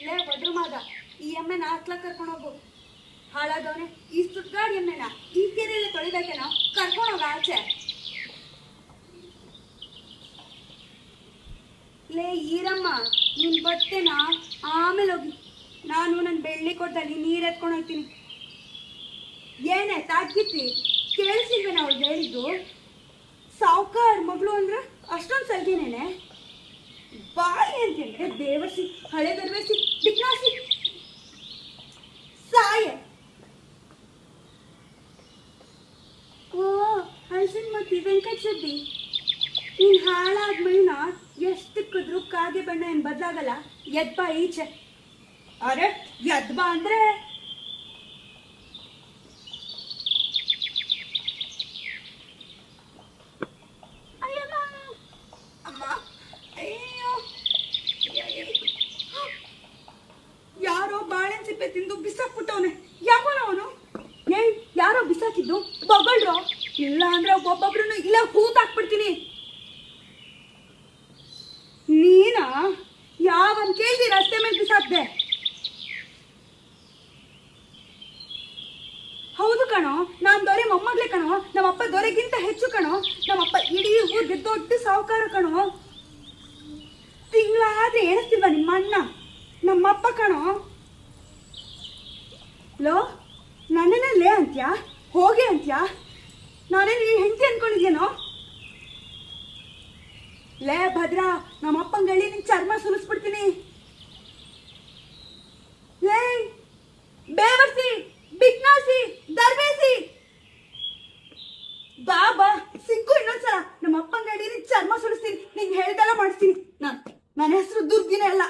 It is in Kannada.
ಲೇ ಒಡ್ರು ಮಾದ, ಈ ಎಮ್ಮೆನ ಹಾಕ್ಲಕ್ ಕರ್ಕೊಂಡೋಗು. ಹಾಳಾದವನೆ, ಈ ಸುಟ್ಗಾಡಿ ಎಮ್ಮೆನ ಈ ಕೆರೆಯಲ್ಲಿ ತೊಳಿಬೇಕೇನೋ, ಕರ್ಕೊಂಡೋಗ ಆಚೆ. ಲೇ ಈರಮ್ಮ, ನಿನ್ ಬಟ್ಟೆನ ಆಮೇಲೆ ಹೋಗಿ, ನಾನು ನನ್ನ ಬೆಳ್ಳಿ ಕೊಟ್ಟಲ್ಲಿ ನೀರು ಎತ್ಕೊಂಡು ಹೋಗ್ತೀನಿ. ಏನೇ ತಾಕಿತ್ತಿ, ಕೇಳಿಸಿಲ್ವೇನ ಅವಳು ಹೇಳಿದ್ದು? ಸಾವುಕಾರ್ ಮಗಳು ಅಂದ್ರೆ ಅಷ್ಟೊಂದು ಸಲ್ಗಿನೇನೆ. ಬಾಯಿ ಅಂತಂದ್ರೆ ಬೇವಸಿ, ಹಳೆ ಗರ್ವೇಸಿ, ಬಿಕ್ನಾಸಿ, ಸಾಯೆ. ಓ ಹಲ್ಸಿನ ಮತ್ತಿ ವೆಂಕಟ ಶೆಟ್ಟಿ, ನೀನ್ ಹಾಳಾದ್ಮೇಲಿನ ಎಷ್ಟು ಕುದ್ರು ಕಾಗೆ ಬಣ್ಣ ಏನ್ ಬದಲಾಗಲ್ಲ. ಎದ್ಬಾ ಈಚೆ. ಅರೆ ಎದ್ಬಾ ಅಂದ್ರೆ ಯಾರೋ ಬಾಳೆನ್ ಸಿಪ್ಪೆ ತಿಂದು ಬಿಸಾಕ್ಬಿಟ್ಟವನೆ. ಯಾವನ ಅವನು? ಏಯ್, ಯಾರೋ ಬಿಸಾಕಿದ್ದು ಬಗಳ್ರೋ, ಇಲ್ಲ ಅಂದ್ರೆ ಒಬ್ಬೊಬ್ರು ಇಲ್ಲ ಹೂತಾಕ್ಬಿಡ್ತೀನಿ. ನೀನಾ? ಯಾವನ್ ಕೇಳಿ ರಸ್ತೆ ಮೇಲೆ ಬಿಸಾಕ್ದೆ? ಹೌದು ಕಣೋ, ನಾನ್ ದೊರೆ ಮೊಮ್ಮಗ್ಲೆ ಕಣೋ. ನಮ್ಮಪ್ಪ ದೊರೆಗಿಂತ ಹೆಚ್ಚು ಕಣೋ. ನಮ್ಮಪ್ಪ ಇಡೀ ಊರಿಗೆ ದೊಡ್ಡ ಸಾಹುಕಾರ ಕಣೋ. ತಿಂಗಳಾದ್ರೆ ಎಣಿಸ್ತಿಲ್ವ ನಿಮ್ಮ ಅಣ್ಣ? ನಮ್ಮಪ್ಪ ಕಣೋ. ಲೋ, ನನ್ನನ್ನೇ ಅಂತ್ಯ, ಹೋಗಿ ಅಂತ್ಯ? ನಾನೇ ನೀನು ಹೆಂಡತಿ ಅನ್ಕೊಂಡಿದ್ಯೇನೋ? ಲೇ ಭದ್ರಾ, ನಮ್ಮಪ್ಪಂಗೆ ಹೇಳಿ ನಿನ್ ಚರ್ಮ ಸುಲಿಸ್ಬಿಡ್ತೀನಿ. ಲೇ ಬೇವರ್ಸಿ, ಬಿಕ್ನಾಸಿ, ದರ್ಬೇಸಿ, ಬಾ ಬಾ ಸಿಕ್ಕು ಇನ್ನೊಂದ್ಸಲ. ನಮ್ಮಪ್ಪಂಗೆ ಹೇಳಿ ನಿನ್ ಚರ್ಮ ಸುಲಿಸ್ತೀನಿ, ನಿಂಗೆ ಹೇಳ್ದೆಲ್ಲ ಮಾಡಿಸ್ತೀನಿ. ನನ್ನ ಹೆಸರು ದುರ್ಗಿನೇ ಅಲ್ಲ.